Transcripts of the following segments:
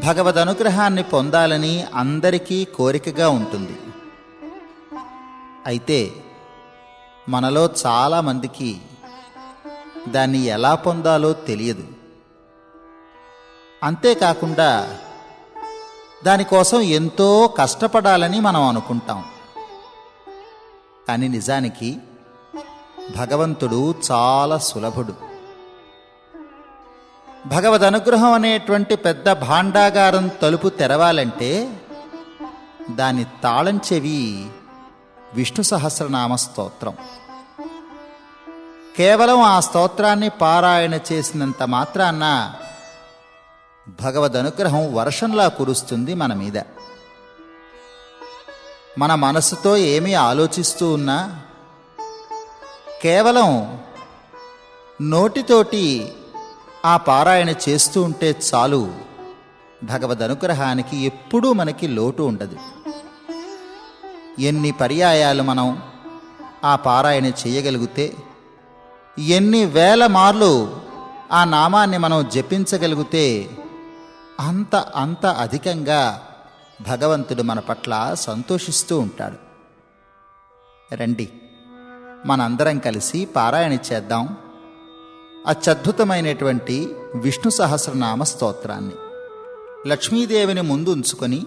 భగవద్ అనుగ్రహాన్ని పొందాలని అందరికీ కోరికగా ఉంటుంది. అయితే మనలో చాలామందికి దాన్ని ఎలా పొందాలో తెలియదు. అంతేకాకుండా దానికోసం ఎంతో కష్టపడాలని మనం అనుకుంటాం. కానీ నిజానికి భగవంతుడు చాలా సులభుడు. భగవద్ అనుగ్రహం అనేటువంటి పెద్ద భాండాగారం తలుపు తెరవాలంటే దాని తాళం చెవి విష్ణు సహస్రనామ స్తోత్రం. కేవలం ఆ స్తోత్రాన్ని పారాయణ చేసినంత మాత్రాన భగవద్ అనుగ్రహం వర్షంలా కురుస్తుంది మన మీద. మన మనసుతో ఏమీ ఆలోచిస్తూ ఉన్నా కేవలం నోటితోటి ఆ పారాయణ చేస్తూ ఉంటే చాలు, భగవద్ అనుగ్రహానికి ఎప్పుడూ మనకి లోటు ఉండదు. ఎన్ని పర్యాయాలు మనం ఆ పారాయణ చేయగలిగితే, ఎన్ని వేల మార్లు ఆ నామాన్ని మనం జపించగలిగితే అంత అధికంగా భగవంతుడు మన పట్ల సంతోషిస్తూ ఉంటాడు. రండి, మనందరం కలిసి పారాయణ చేద్దాం అత్యద్భుతమైనటువంటి విష్ణు సహస్రనామ స్తోత్రాన్ని. లక్ష్మీదేవిని ముందు ఉంచుకొని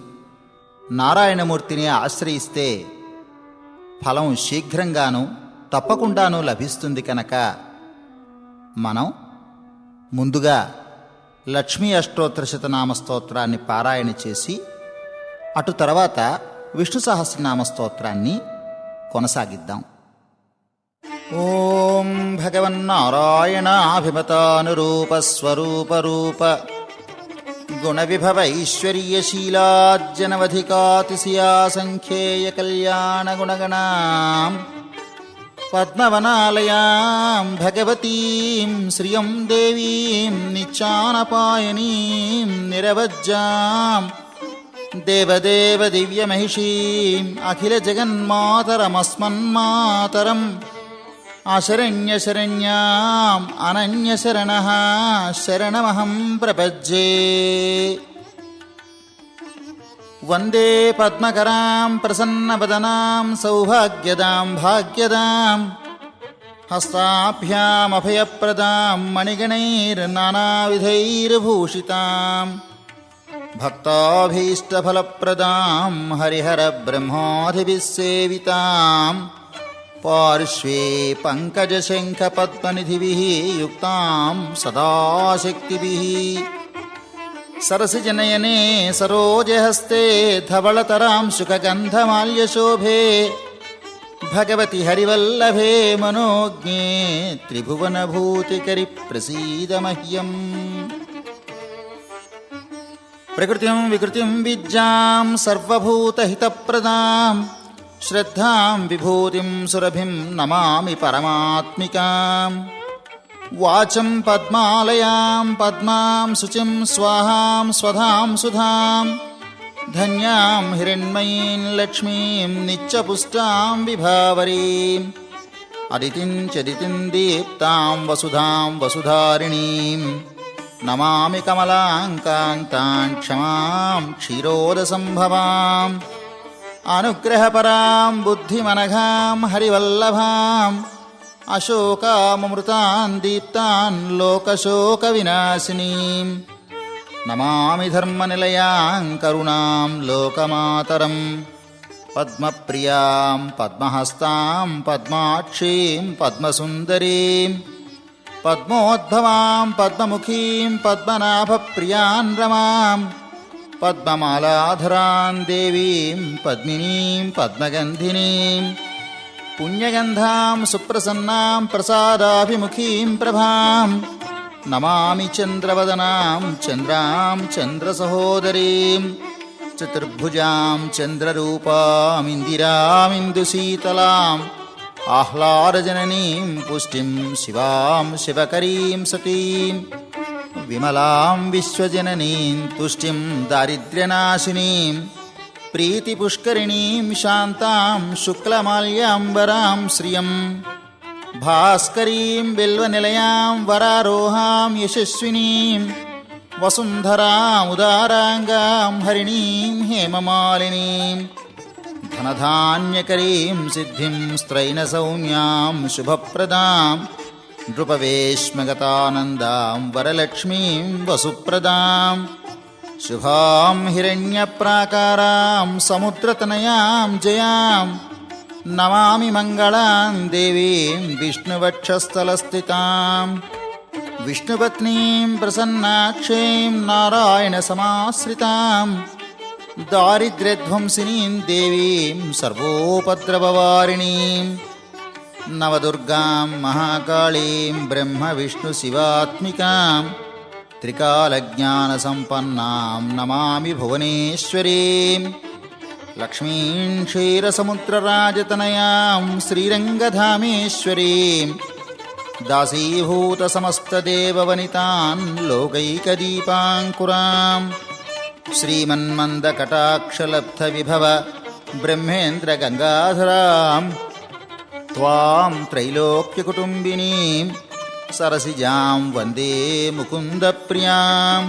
నారాయణమూర్తిని ఆశ్రయిస్తే ఫలం శీఘ్రంగానూ తప్పకుండానూ లభిస్తుంది. కనుక మనం ముందుగా లక్ష్మీ అష్టోత్తర శతనామ స్తోత్రాన్ని పారాయణ చేసి అటు తర్వాత విష్ణు సహస్రనామ స్తోత్రాన్ని కొనసాగిద్దాం. ఓం భగవన్నారాయణాభిమతానురూప స్వరూపరూప గుణవిభవైశ్వర్యశీలాజ్జనవధికాతిశయా సంఖ్యేయ కళ్యాణ గుణగణాం పద్మవనాలయాం భగవతీం శ్రియం దేవీం నిత్యానపాయనీం నిరవజ్జాం దేవదేవ దివ్యమహిషీం అఖిల జగన్మాతరమస్మన్మాతరం అశరణ్యశరణ్యాం అనన్యశరణః శరణమహం ప్రపజ్యే. వందే పద్మకరాం ప్రసన్నవదనాం సౌభాగ్యదాం భాగ్యదాం హస్తాభ్యామభయప్రదాం మణిగణైర్నానావిధైర్భూషితాం భక్తాభీష్టఫలప్రదాం హరిహర బ్రహ్మాదిభిస్సేవితాం పార్శ్వే పంకజశంఖపద్మనిధిభిః యుక్తాం సదాశక్తిభిః సరసిజనయనే సరోజహస్తే ధవళతరాం శుకగంధమాల్యశోభే భగవతి హరివల్లభే మనోజ్ఞే త్రిభువనభూతికరి ప్రసీద మహ్యం. ప్రకృతిం వికృతిం విద్యాం సర్వభూతహితప్రదాం శ్రద్ధాం విభూతిం సురభిం నమామి పరమాత్మికాం. వాచం పద్మాలయాం పద్మాం శుచిం స్వాహాం స్వధాం సుధాం ధన్యాం హిరణ్మయీం లక్ష్మీం నిత్యపుష్టాం విభావరీం అదితిం చదితిం దీప్తాం వసుధాం వసుధారిణీం నమామి కమలాంకాంతాం క్షమాం క్షీరోదసంభవాం అనుగ్రహపరాం బుద్ధిమనఘాం హరివల్లభాం అశోకామృతాన్ దీప్తాన్ లోకశోకవినాశినీం నమామి ధర్మనిలయాం కరుణాం లోకమాతరం పద్మప్రియాం పద్మహస్తాం పద్మాక్షీం పద్మసుందరీం పద్మోద్భవాం పద్మముఖీం పద్మనాభప్రియాన్ రమాం పద్మమాలాధరాం దేవీం పద్మినీం పద్మగంధినీం పుణ్యగంధాం సుప్రసన్నాం ప్రసాదాభిముఖీం ప్రభాం నమామి చంద్రవదనాం చంద్రాం చంద్రసహోదరీం చతుర్భుజాం చంద్రరూపామిందిరామిందుశీతలాం ఆహ్లాదజననీం పుష్టిం శివాం శివకరీం సతీం విమలాం విశ్వజననీం తుష్టిం దారిద్ర్యనాశినీం ప్రీతిపుష్కరిణీం శాంతాం శుక్లమాల్యాంబరాం శ్రియం భాస్కరీం బిల్వనిలయాం వరారోహాం యశస్వినీం వసుంధరాముదారాంగాం హరిణీం హేమమాలినీం ధనధాన్యకరీం సిద్ధిం స్త్రైణసౌమ్యాం శుభప్రదాం నృపవేశ్మగతానందాం వరలక్ష్మీం వసుప్రదాం శుభాం హిరణ్యప్రాకారాం సముద్రతనయాం జయాం నమామి మంగళాం దేవీం విష్ణువక్షస్థలస్థితాం విష్ణుపత్నీం ప్రసన్నాక్షీం నారాయణసమాశ్రితాం దారిద్ర్యధ్వంసినీం దేవీం సర్వోపద్రవవారిణీం నవదుర్గాం మహాకాళీం బ్రహ్మ విష్ణు శివాత్మికాం త్రికాలజ్ఞానసంపన్నాం నమామి భువనేశ్వరీం లక్ష్మీం క్షీరసముద్రరాజతనయాం శ్రీరంగధామేశ్వరీం దాసీభూతసమస్తదేవవనితాన్ లోకైకదీపాంకురాం శ్రీమన్మందకటాక్షలబ్ధవిభవ బ్రహ్మేంద్రగంగాధరాం త్వాం త్రైలోక్యకుటుంబినీం సరసిజాం వందే ముకుందప్రియాం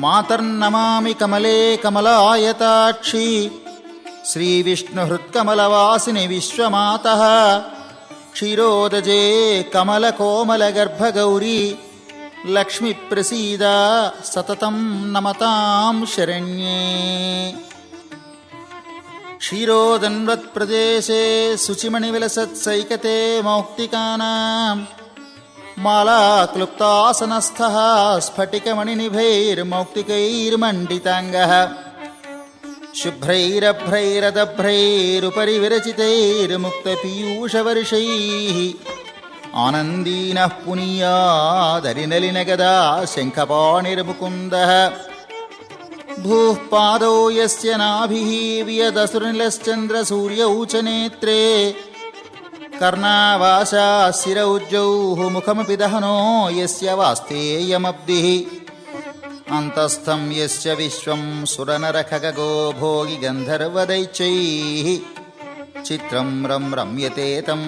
మాతర్నమామి కమలే కమలాయతాక్షి శ్రీవిష్ణుహృత్కమలవాసిని విశ్వమాతః క్షీరోదజే కమలకోమలగర్భగౌరీ లక్ష్మీప్రసీద సతతం నమతాం శరణ్యే క్షీరోదన్వత్ప్రదేశే శుచిమణివిలసత్సైకతే మౌక్తికానాం మాలాక్లుప్తాసనస్థః స్ఫటికమణినిభైర్మౌక్తికైర్మండితాంగః శుభ్రైరభ్రైరదభ్రైరుపరి విరచితైర్ముక్తపీయూషవర్షైః ఆనందీనః పునీయాదరినలినగదా శంఖపాణిర్ముకుందః భూః పాదౌ యస్య నాభిః వియదసుర్నిలశ్చంద్రసూర్యౌ చ నేత్రే కర్ణావాసా శిరౌజ్జౌః ముఖమపి దహనో యస్య వాస్తేయమబ్ధిః అంతస్థం యస్య విశ్వం సురనరఖగో భోగి గంధర్వదైత్యైః చిత్రం రం రమ్యతే తం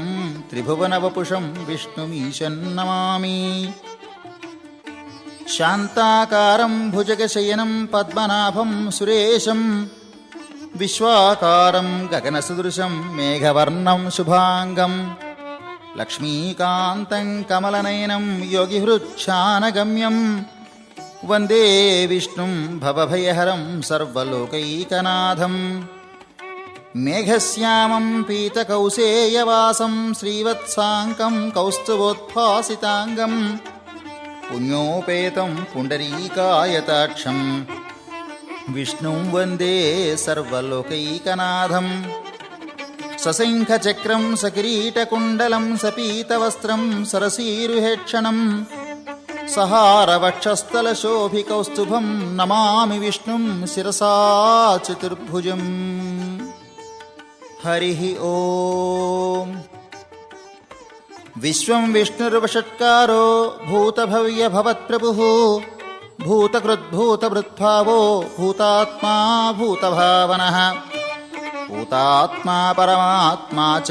త్రిభువనవపుషం విష్ణుమీశన్నమామి శాంతాకారం భుజగశయనం పద్మనాభం సురేశం విశ్వాకారం గగనసదృశం మేఘవర్ణం శుభాంగం లక్ష్మీకాంతం కమలనయనం యోగిహృచ్ఛానగమ్యం వందే విష్ణుం భవభయహరం సర్వలోకైకనాథం మేఘశ్యామం పీతకౌసేయవాసం శ్రీవత్సాంకం కౌస్తుభోద్భాసితాంగం పుణ్యోపేతం పుండరీకాయతాక్షం విష్ణుం వందే సర్వలోకైకనాథం సశంఖచక్రం సకిరీటకుండలం సపీతవస్త్రం సరసీరుహేక్షణం సహారవక్షస్థలశోభికౌస్తుభం నమామి విష్ణుం శిరసా చతుర్భుజం. హరి ఓం. విశ్వం విష్ణుర్వషట్కారో భూతభవ్యభవత్ప్రభుః భూతకృద్భూతభృద్భావో భూతాత్మా భూతభావనః భూతాత్మా పరమాత్మా చ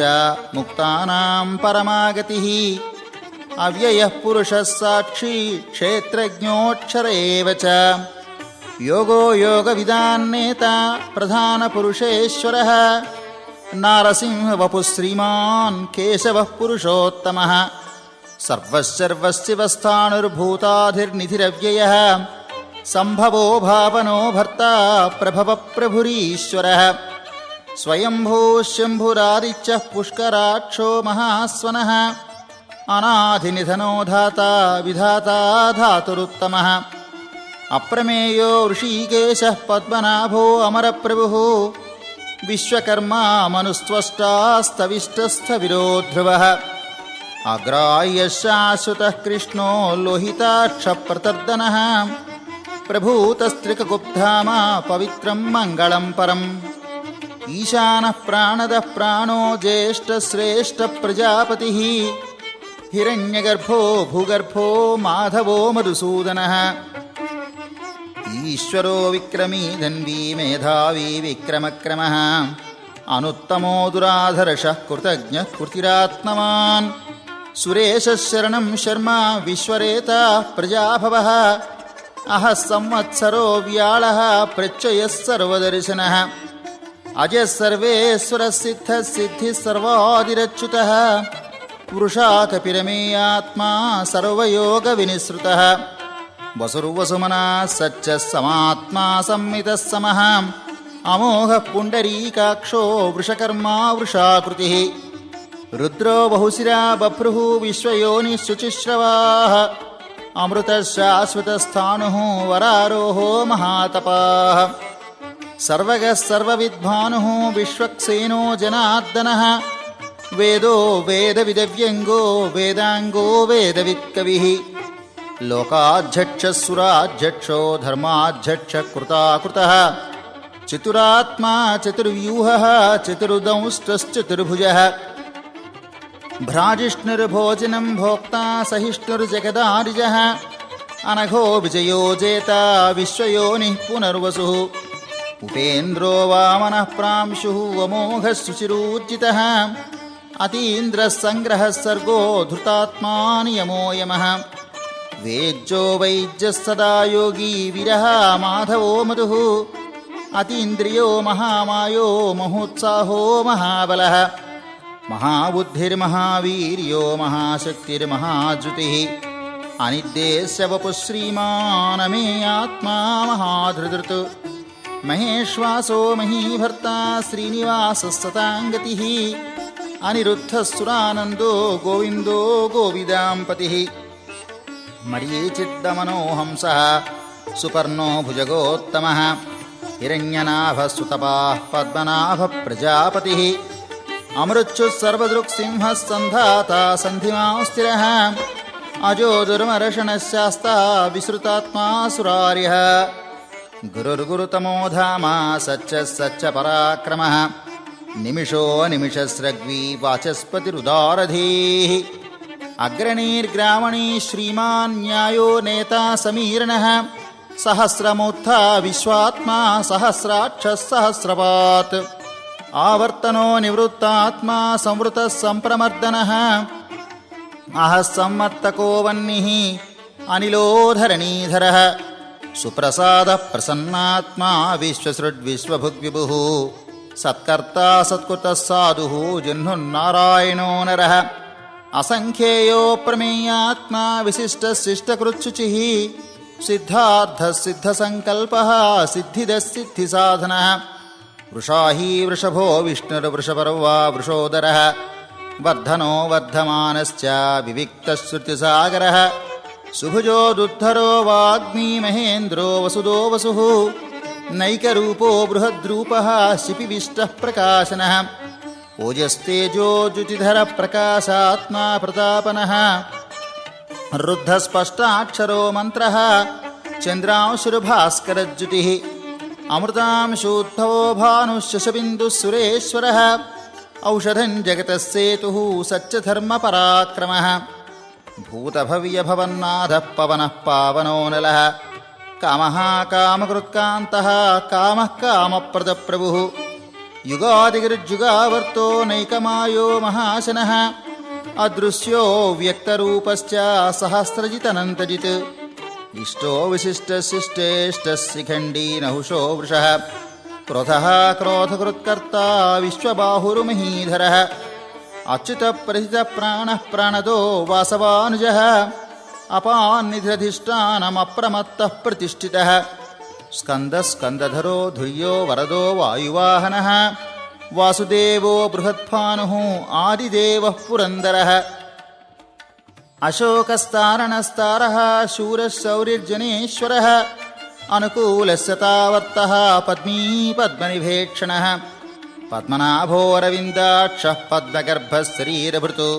ముక్తానాం పరమాగతిః అవ్యయః పురుషः సాక్షి క్షేత్రజ్ఞోక్షర ఏవ చ యోగో యోగవిదాన్నేత ప్రధానపురుషేశ్వరः నారసింహవపుః శ్రీమాన్ కేశవః పురుషోత్తమः సర్వశర్వశివస్థాణుర్భూతాధిర్నిధిరవ్యయः సంభవో భావనో భర్తా ప్రభవ ప్రభురీశ్వరः స్వయంభూః శంభురాదిత్యః పుష్కరాక్షో మహాస్వనः అనాధినిధనో ధాతా విధాతా ధాతురుత్తమः అప్రమేయో ఋషికేశः పద్మనాభో అమరప్రభుః విశ్వకర్మా మనుస్త్వష్టాస్తవిష్టస్థవిరో ధ్రువः అగ్రాహ్యः శాశ్వతः కృష్ణో లోహితాక్షప్రతర్దనः ప్రభూతస్త్రికగుప్ధామ పవిత్రం మంగళం పరం ఈశానः ప్రాణదः ప్రాణో జ్యేష్ఠశ్రేష్ఠ ప్రజాపతిः హిరణ్యగర్భో భూగర్భో మాధవో మధుసూదనः ఈశ్వరో విక్రమీ ధన్వీ మేధావీ విక్రమక్రమః అనుత్తమో దురాధర్షః కృతజ్ఞః కృతిరాత్మవాన్ సురేశः శరణం శర్మ విశ్వరేతా ప్రజాభవः అహ సంవత్సరో వ్యాళః ప్రత్యయः సర్వదర్శనः అజः సర్వేశ్వరः సిద్ధः సిద్ధిः సర్వాదిరచ్యుతः వృషా కపిరమేయాత్మా సర్వయోగ వినిసృతः వసుర్వసుమనः సత్యः సమాత్మా సంమితः సమः అమోఘః పుండరీకాక్షో వృషకర్మా వృషాకృతిः రుద్రో బహుశిరా బభ్రుః విశ్వయోనిః శుచిశ్రవాः అమృతః శాశ్వతస్థాణుః వరారోహో మహాతపాః సర్వగः సర్వవిద్భానుః విశ్వక్సేనో జనార్దనः వేదో వేదవిదవ్యంగో వేదాంగో వేదవిత్కవిః లోకాధ్యక్షः సురాధ్యక్షో ధర్మాధ్యక్షः కృతాకృతः చతురాత్మా చతుర్వ్యూహः చతుర్దంష్టశ్చతుర్భుజः భ్రాజిష్ణుర్భోజనం భోక్తా సహిష్ణుర్జగదారిజः అనఘో విజయో జేతా విశ్వయోనిః పునర్వసుః ఉపేంద్రో వామనః ప్రాంశుః అమోఘः శుచిరూర్జితः అతీంద్రः సంగ్రహः సర్గో ధృతాత్మా నియమో యమः వేజ్జో వైద్యः సదా యోగీ విరహ మాధవో మధుః అతీంద్రియో మహామాయో మహోత్సాహో మహాబలः మహాబుద్ధిర్మహావీర్యో మహాశక్తిర్మహాద్యుతిః అనిర్దేశ్య వపుః శ్రీమానమేయాత్మా మహాధృధృత్ మహేశ్వాసో మహీభర్తా శ్రీనివాసः సతాంగతిః అనిరుద్ధः సురానందో గోవిందో గోవిదాంపతిః మరీచిద్దమనో హంసः సుపర్ణో భుజగోత్తమः హిరణ్యనాభः సుతపాః పద్మనాభः ప్రజాపతిः అమృత్యుః సర్వదృక్సింహः సంధాతా సంధిమాం స్థిరः అజో దుర్మర్షణः శాస్తా విసృతాత్మా సురార్యः గురుర్గురుతమో ధామ సత్యः సత్యపరాక్రమः నిమిషో నిమిషస్రగ్వీ వాచస్పతిరుదారధీః అగ్రణీర్గ్రామణీ శ్రీమాన్ న్యాయో నేతా సమీరణः సహస్రమూర్ధా విశ్వాత్మా సహస్రాక్షः సహస్రపాత్ ఆవర్తనో నివృత్తాత్మా సంవృతः సంప్రమర్దనः అహः సంవర్తకో వన్నిః అనిలోధరణీధరः సుప్రసాదः ప్రసన్నాత్మా విశ్వసృడ్విశ్వభుగ్విభుః సత్కర్తా సత్కృతः సాధుః జహ్నుర్నారాయణో నరः అసంఖ్యేయో ప్రమేయాత్మా విశిష్టः శిష్టకృచ్యుచిః సిద్ధార్థः సిద్ధసంకల్పः సిద్ధిదः సిద్ధిసాధనः వృషాహీ వృషభో విష్ణుర్వృషపర్వా వృషోదరः వర్ధనో వర్ధమానశ్చ వివిక్తः శృతిసాగరः సుభుజో దుద్ధరో వాగ్మీ మహేంద్రో వసుదో వసుః నైకరూపో బృహద్రూపः శిపివిష్టः ప్రకాశనः ఓజస్తేజో జ్యుతిధరः ప్రకాశాత్మా ప్రతాపనः రుద్ధస్పష్టాక్షరో మంత్రः చంద్రాంశుర్భాస్కరజ్యుతిः అమృతాంశోద్భవో భానుశశబిందుः సురేశ్వరः ఔషధం జగతः సేతుః సత్యధర్మపరాక్రమः భూతభవ్యభవన్నాథः పవనः పావనో నలः కామः కామకృత్కాంతः కామः కామప్రదప్రభుः యుగాదిగిర్జుగావర్తో నైకమాయో మహాశనः అదృశ్యో వ్యక్తరూపశ్చ సహస్రజితనంతజిత్ ఇష్టో విశిష్టశిష్టేష్టः శిఖండీ నహుషో వృషः క్రోధः క్రోధకృత్కర్తా విశ్వబాహుర్మహీధరः అచ్యుతప్రథితప్రాణः ప్రాణదో వాసవానుజः అపాన్నిధిరధిష్టానమప్రమత్తः ప్రతిష్ఠితः స్కందస్కందధరో ధుర్యో వరదో వాయువాహనः వాసుదేవో బృహద్భానుః ఆదిదేవः పురందరः అశోకస్తారణస్తారः శూరः శౌర్యర్జనేశ్వరः అనుకూలస్యతావర్తः పద్మీ పద్మనిభేక్షణः పద్మనాభోరవిందాక్షः పద్మగర్భः శరీరభృతు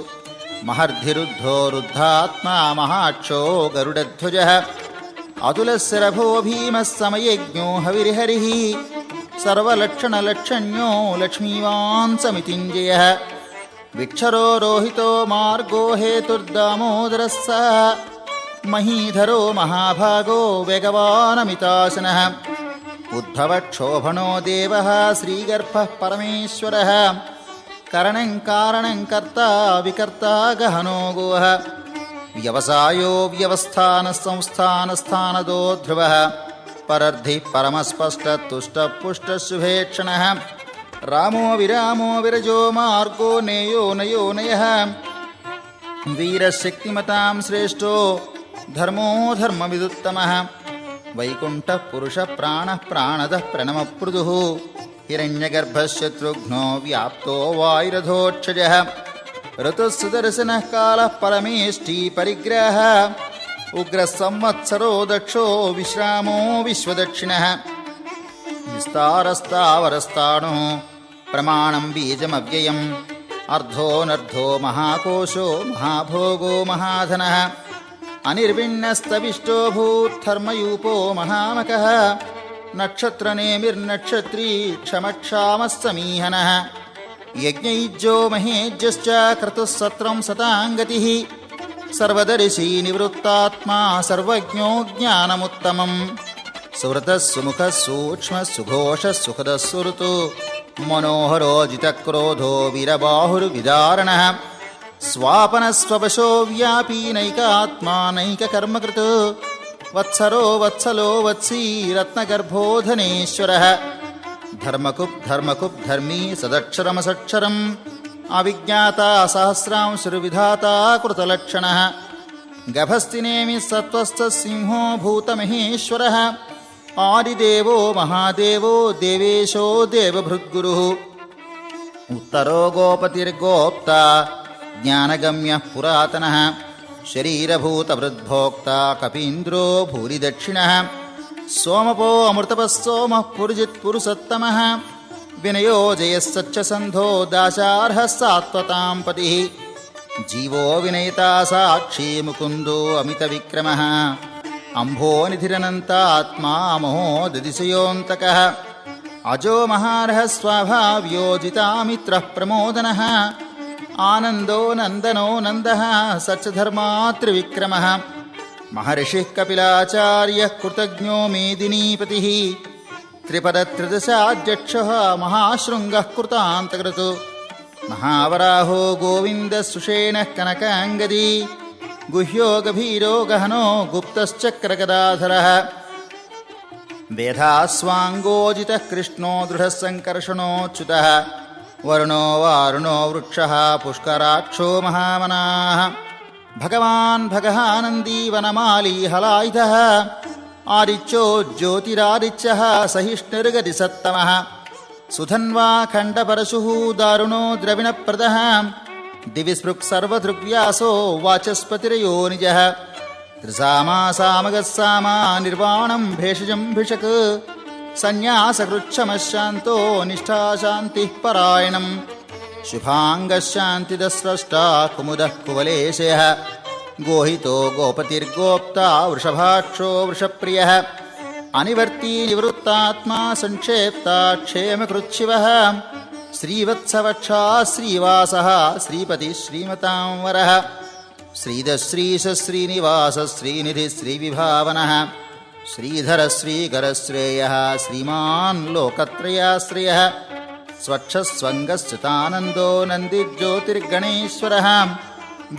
మహర్ధిరుద్ధో రుద్ధాత్మా మహాక్షో గరుడధ్వజः అతులశరభో భీమः సమయజ్ఞో హవిర్హరిः సర్వలక్షణలక్షణ్యో లక్ష్మీవాన్ సమితింజయः విక్షరో రోహితో మార్గో హేతుర్దామోదరः సः మహీధరో మహాభాగో వేగవానమితాశనः ఉద్భవక్షోభణో దేవः శ్రీగర్భः పరమేశ్వరः కరణం కారణం కర్తా వికర్తా గహనో గోః వ్యవసాయో వ్యవస్థాన సంస్థానస్థానదో ధ్రువః పరర్థి పరమస్పష్టతుష్టపుష్టశుభేక్షణః రామో విరామో విరజో మార్గో నేయో నయో నయః వీరశక్తిమతాం శ్రేష్టో ధర్మో ధర్మవిదుత్తమః వైకుంఠః పురుషः ప్రాణः ప్రాణదః ప్రణమపృదుః హిరణ్యగర్భः శత్రుఘ్నో వ్యాప్తో వాయురథోక్షజः ఋతుः సుదర్శనः కాలः పరమేష్ఠీ పరిగ్రహः ఉగ్రः సంవత్సరో దక్షో విశ్రామో విశ్వదక్షిణः విస్తారస్తావరస్తాణుః ప్రమాణం బీజమవ్యయం అర్ధోనర్ధో మహాకోశో మహాభోగో మహాధనః అనిర్విణ్ణస్తవిష్టో భూద్ధర్మయూపో మహామకః నక్షత్రనేమిర్నక్షత్రీ క్షమక్షామः సమీహనः యజ్ఞయుజ్యో మహేజ్యశ్చ క్రతుః సత్రం సతాంగతిః సర్వదర్శీ నివృత్తాత్మా సర్వజ్ఞో జ్ఞానముత్తమం సువృతः సుముఖः సూక్ష్మः సుఘోషः సుఖదः సుహృతు మనోహరో జితక్రోధో వీరబాహుర్విదారణः స్వాపనస్వవశో వ్యాపీ నైకాత్మా నైకకర్మకృత్ వత్సరో వత్సలో వత్సీ రత్నగర్భో ధనేశ్వరः ధర్మకుప్ ధర్మీ సదక్షరమసక్షరం అవిజ్ఞాత సహస్రాంశుర్విధాతా కృతలక్షణः గభస్తినేమి సత్వస్థ సింహో భూతమహేశ్వరः ఆదిదేవో మహాదేవో దేవేశో దేవభృద్గురుః ఉత్తరో గోపతిర్గోప్త జ్ఞానగమ్యః పురాతనः శరీరభూతవృద్భోక్త కపీంద్రో భూరిదక్షిణः సోమపో అమృతపः సోమః పురుజిత్పురుషోత్తమः వినయో జయస్సత్యసంధో దాశార్హः సాత్వతాం పతిః జీవో వినయితా సాక్షీ ముకుందో అమితవిక్రమः అంభోనిధిరనంతాత్మా మహోదతిశయోऽन्तకः అజో మహార్హः స్వభావ్యోజితామిత్రः ప్రమోదనः ఆనందో నందనో నందः సత్యధర్మాత్రివిక్రమः మహర్షిः కపిలాచార్యः కృతజ్ఞో మేదినీపతిः త్రిపదత్రిదశాధ్యక్షः మహాశృంగः కృతాంతకృతు మహావరాహో గోవిందసుషేణः కనకాంగదీ గుహ్యో గభీరో గహనో గుప్తశ్చక్రగదాధరः వేదాస్వాంగోజితः కృష్ణో దృఢः సంకర్షణోచ్యుతः వరుణో వారుణో వృక్షः పుష్కరాక్షో మహామనాः భగవాన్ భగహానందీ వనమాలీ హలాయుధः ఆదిత్యో జ్యోతిరాదిత్యः సహిష్ణుర్గతిసత్తమः సుధన్వా ఖండపరశుః దారుణో ద్రవిణప్రదः దివిస్పృక్ సర్వదృగ్వ్యాసో వాచస్పతిరయోనిజः త్రిసామాసామగస్సామా నిర్వాణం భేషజం భిషక్ సన్యాసకృచ్ఛమశాంతో నిష్ఠాశాంతిః పరాయణం శుభాంగశాంతిదస్రష్టా కుముదః కువలేశయः గోహితో గోపతిర్గోప్తా వృషభాక్షో వృషప్రియः అనివర్తీ నివృత్తాత్మా సంక్షేప్తా క్షేమకృచ్ఛివः శ్రీవత్సవక్షా శ్రీవాసः శ్రీపతి శ్రీమతాం వరः శ్రీధశ్రీశ శ్రీనివాస శ్రీనిధి శ్రీవిభావనः శ్రీధర శ్రీకర శ్రేయः శ్రీమాన్ లోకత్రయాశ్రయः స్వచ్ఛస్వంగశ్చితానందో నందిజ్యోతిర్గణేశ్వరः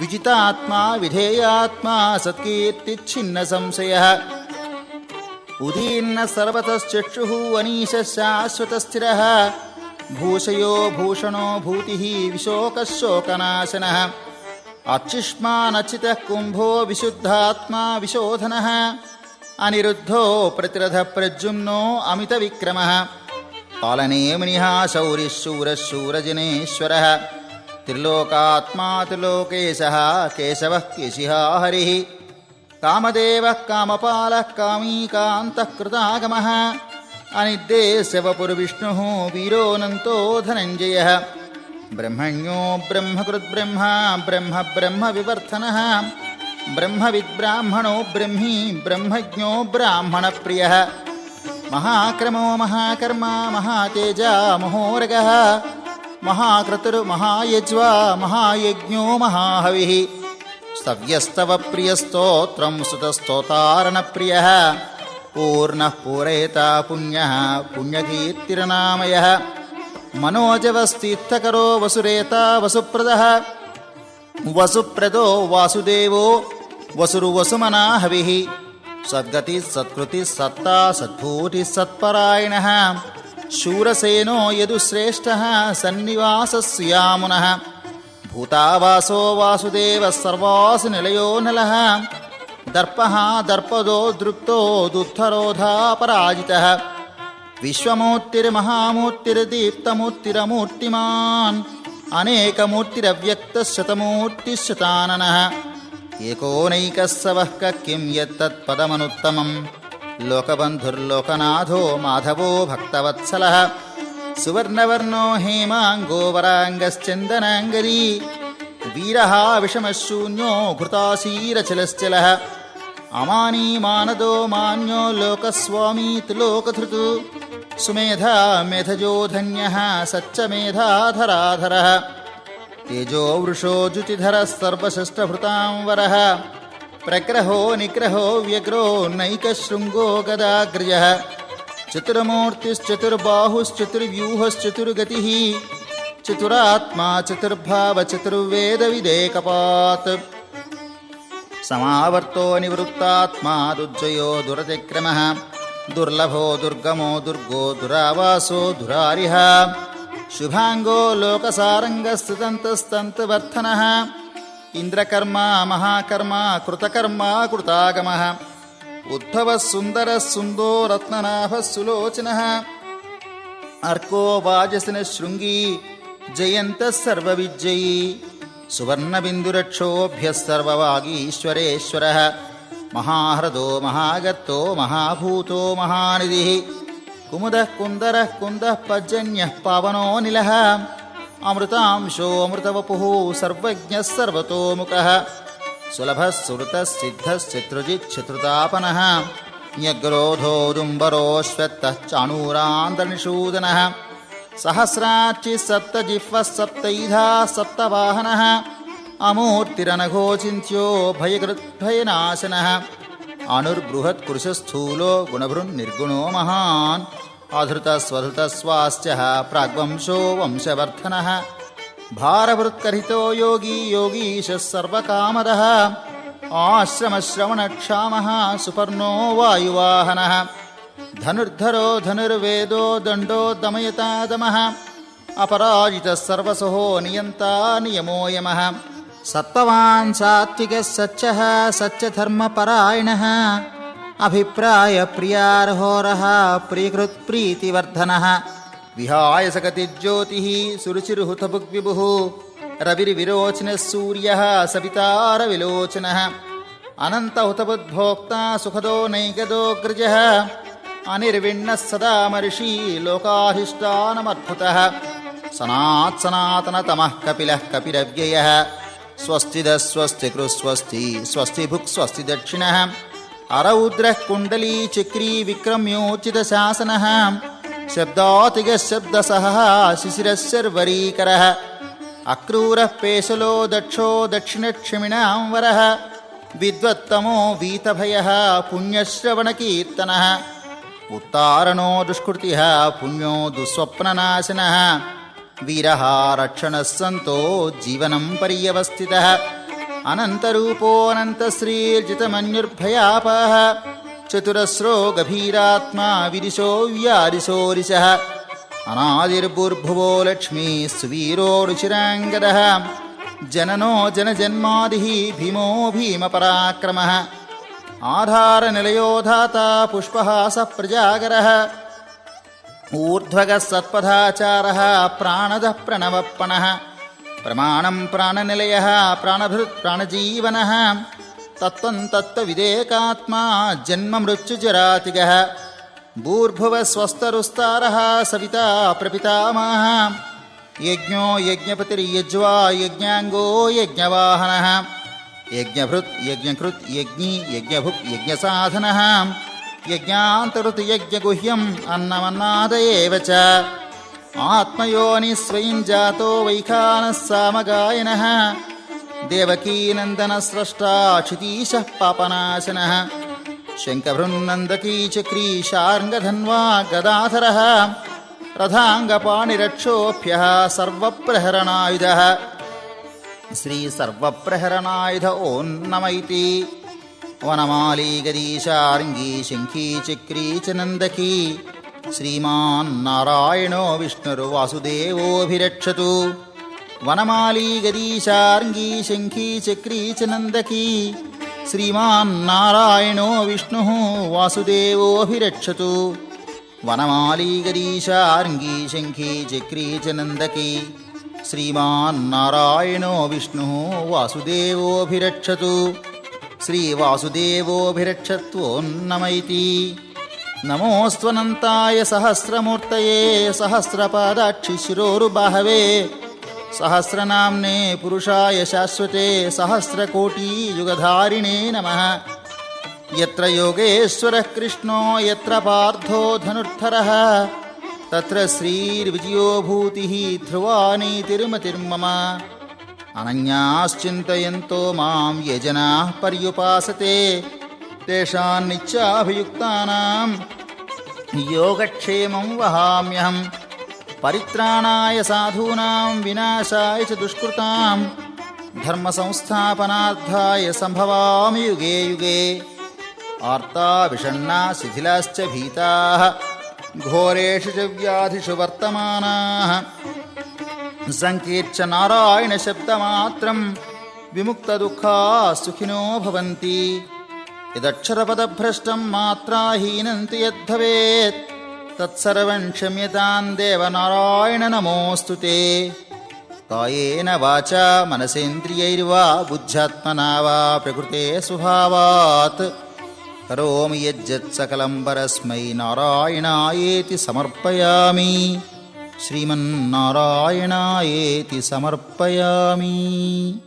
విజితాత్మా విధేయాత్మా సత్కీర్తిచ్ఛిన్న సంశయः ఉదీర్ణ సర్వతశ్చక్షుః అనీశ శాశ్వతస్థిరः భూషయో భూషణో భూతిః విశోకः శోకనాశనः అర్చిష్మానచితः కుంభో విశుద్ధాత్మా విశోధనः అనిరుద్ధో ప్రతిరథ ప్రద్యుమ్నో అమిత విక్రమः పాలనే మునిః శౌరిः శూరः శూరజనేశ్వరः త్రిలోకాత్మా త్రిలోకేశः కేశవः కేశిహ హరిः కామదేవः కామపాలः కామీకాంతః కృతాగమः అనిర్దేశవపుర్విష్ణుః వీరోనంతో ధనంజయः బ్రహ్మణ్యో బ్రహ్మకృద్బ్రహ్మ బ్రహ్మ బ్రహ్మ వివర్ధనः బ్రహ్మవిద్బ్రాహ్మణో బ్రహ్మీ బ్రహ్మజ్ఞో బ్రాహ్మణప్రియः మహాక్రమో మహాకర్మ మహాతేజా మహోరగः మహాక్రతుర్మహాయజ్వా మహాయజ్ఞో మహాహవిః స్తవ్యస్తవ ప్రియస్తోత్రం సుతస్తోతారణప్రియः పూర్ణః పూరయతా పుణ్యः పుణ్యకీర్తిరనామయः మనోజవస్తీర్థకరో వసురేతా వసుప్రదः వసుప్రదో వాసుదేవో వసురువసుమనా హవిః సద్గతి సత్కృతి సత్తా సద్భూతి సత్పరాయణః శూరసేనో యదుశ్రేష్ఠః సన్నివాసస్యామునః భూతావాసో వాసుదేవ సర్వాసు నిలయో నలః దర్పః దర్పదో దృప్తో దుఃఖరోధాపరాజితః విశ్వమూర్తిర్మహామూర్తిర్దీప్తమూర్తిరమూర్తిమాన్ అనేకమూర్తిరవ్యక్తశతమూర్తిశతాననః ఏకోనైకస్సవః కిం యత్తత్పదమనుత్తమం లోకబంధుర్లోకనాథో మాధవో భక్తవత్సలః సువర్ణవర్ణో హేమాంగో వరాంగశ్చందనాంగరీ వీరః విషమశూన్యో ఘృతాశీరచలశ్చలః అమానీ మానదో మాన్యో లోకస్వామీతి లోకధృతు సుమేధా మేధజో ధన్యః సచ్చమేధాధరాధరః తేజో వృషో జుతిధరः సర్వశస్త్రభృతాంవరः ప్రగ్రహో నిగ్రహో వ్యగ్రో నైకశృంగో గదాగ్ర్యः చతుర్బాహుశ్చతుర్వ్యూహశ్చతుర్గతిः చతురాత్మా చతుర్భావ చతుర్వేదవిదేకపాత్ సమావర్తో నివృత్తాత్మా దుర్జయో దురతిక్రమః దుర్లభో దుర్గమో దుర్గో దురావాసో దురారిః శుభాంగో లోకసారంగస్థితంతస్తంతువర్ధనః ఇంద్రకర్మ మహాకర్మ కృతకర్మ కృతాగమః ఉద్ధవः సుందరः సుందో రత్ననాభः సులోచనः అర్కో వాజసిన శృంగీ జయంతः సర్వవిజ్జయీ సువర్ణబిందురక్షోభ్యः సర్వవాగీశ్వరేశ్వరः మహాహృదో మహాగర్తో మహాభూతో మహానిధిః కుముదః కుందరః కుందః పర్జన్యః పావనో నిలః అమృతాంశో అమృతవపుః సర్వజ్ఞः సర్వతోముఖः సులభः సురతः సిద్ధः శత్రుజిత్ శత్రుతాపనः న్యగ్రోధోదుంబరోశ్వత్తः చాణూరాంతర్నిషూదనः సహస్రాక్షి సప్తజిహ్వः సప్తైధా సప్తవాహనः అమూర్తిరనఘోచింత్యో భయకృద్భయనాశనः అణుర్బృహత్కృశస్థూలో గుణభృన్నిర్గుణో మహాన్ అధృతస్వధృతస్వాస్త్యః ప్రాగ్వంశో వంశవర్ధనः భారభృత్కర్హితో యోగీ యోగీశः సర్వకామదः ఆశ్రమశ్రవణక్షామः సుపర్ణో వాయువాహనः ధనుర్ధరో ధనుర్వేదో దండో దమయతాదమః అపరాజితः సర్వసహో నియంతా నియమో యమః సత్వవాన్ సాత్వికः సత్యः సత్యధర్మపరాయణः అభిప్రాయ ప్రియార్హోరः ప్రియకృత్ప్రీతివర్ధనः విహాయ సగతిజ్యోతిః సురుచిర్హుతభుగ్విభుః రవిర్విరోచనः సూర్యः సవితారవిలోచనः అనంతహుతబుద్భోక్తా సుఖదో నైకదోగ్రజः అనిర్విణ్ణः సదా మర్షి లోకాధిష్టానమద్భుతः సనాత్సనాతనతమః కపిలः కపిరవ్యయः స్వస్తిదः స్వస్తికృస్వస్తి స్వస్తిభుక్ స్వస్తి దక్షిణः అరౌద్రः కుండలీ చక్రీ విక్రమ్యోచితశాసనः శబ్దాతిగः శబ్దసహः శిశిరः శర్వరీకరः అక్రూరः పేశలో దక్షో దక్షిణక్షమిణాంవరः విద్వత్తమో వీతభయः పుణ్యశ్రవణకీర్తనः ఉత్తారణో దుష్కృతిः పుణ్యో దుస్వప్ననాశనः వీరः రక్షణः సంతో జీవనం పర్యవస్థితः అనంతరూపో అనంతశ్రీర్జితమన్యుర్భయాపః చతురస్రో గభీరాత్మా విదిశో వ్యారిశోరిశः అనాదిర్భుర్భువో లక్ష్మీ సువీరో రుచిరాంగదः జననో జనజన్మాదిః భీమో భీమపరాక్రమः ఆధారనిలయో ధాతా పుష్పహాసः ప్రజాగరः ఊర్ధ్వగः సత్పథాచారः ప్రాణదः ప్రణవప్పణः ప్రమాణం ప్రాణనిలయः ప్రాణభృత్ ప్రాణజీవనः తత్వం తత్వవిదేకాత్మా జన్మమృత్యుజరాతిగः భూర్భువः స్వస్తరుస్తారः సవితా ప్రపితామహः యజ్ఞో యజ్ఞపతిర్యజ్వా యజ్ఞాంగో యజ్ఞవాహనः యజ్ఞభృత్ యజ్ఞకృత్ యజ్ఞీ యజ్ఞభుక్ యజ్ఞసాధనः యజ్ఞాంతరుత్ యజ్ఞగుహ్యం అన్నమన్నాద ఏవ చ ఆత్మయోని స్వయం జాతో వైఖానः సామగాయనः దేవకీనందన స్రష్టా క్షితీశः పాపనాశనः శంఖభృన్నందకీ చక్రీ శార్ంగధన్వా గదాధరः రథాంగపాణిరక్షోభ్యः సర్వప్రహరణాయుధः శ్రీ సర్వప్రహరణాయుధ ఓం నమ ఇతి వనమాలీ గదీశార్ంగీ శంఖీ చక్రీ చ నందకీ శ్రీమాన్నారాయణో విష్ణుర్వాసుదేవోభిరక్షతు. వనమాలీ గదీశార్ంగీ శంఖీ చక్రీ చ నందకీ శ్రీమాన్నారాయణో విష్ణుః వాసుదేవోభిరక్షతు. వనమాలీ గదీశార్ంగీ శంఖీ చక్రీ చ నందకీ శ్రీమాన్నారాయణో విష్ణుః వాసుదేవోభిరక్షతు. శ్రీవాసుదేవోభిరక్షత్వోన్నమైతి. నమోస్త్వనంతాయ సహస్రమూర్తయే సహస్రపాదాక్షి శిరోరుబాహవే సహస్రనామ్నే పురుషాయ శాశ్వతే సహస్రకోటీయుగధారిణే నమః. యత్ర యోగేశ్వరః కృష్ణో యత్ర పార్థో ధనుర్ధరః తత్ర శ్రీర్విజయో భూతిః ధ్రువా నీతిర్మతిర్మమ. అనన్యాశ్చింతయంతో మాం ఏ జనాః పర్యుపాసతే తేషాం నిత్యాభియుక్తానాం యోగక్షేమం వహామ్యహం. పరిత్రాణాయ సాధూనాం వినాశాయ చ దుష్కృతాం ధర్మ సంస్థాపనార్థాయ సంభవామి యుగే యుగే. ఆర్తా విషణ్ణా శిథిలాశ్చ భీతాః ఘోరేషు చ వ్యాధిషు వర్తమానాః సంకీర్త్య నారాయణ శబ్దమాత్రం విముక్తదుఃఖా సుఖినో భవంతి. యదక్షరపదభ్రష్టం మాత్రాహీనంతి యద్భవేత్ తత్సర్వం క్షమ్యతాం దేవ నారాయణ నమోऽస్తుతే. కాయేన వాచా మనసేంద్రియైర్వా బుద్ధ్యాత్మనా వా ప్రకృతే స్వభావాత్ కరోమి యజ్జత్ సకలం పరస్మై నారాయణాయేతి సమర్పయామి. శ్రీమన్నారాయణాయేతి సమర్పయామి.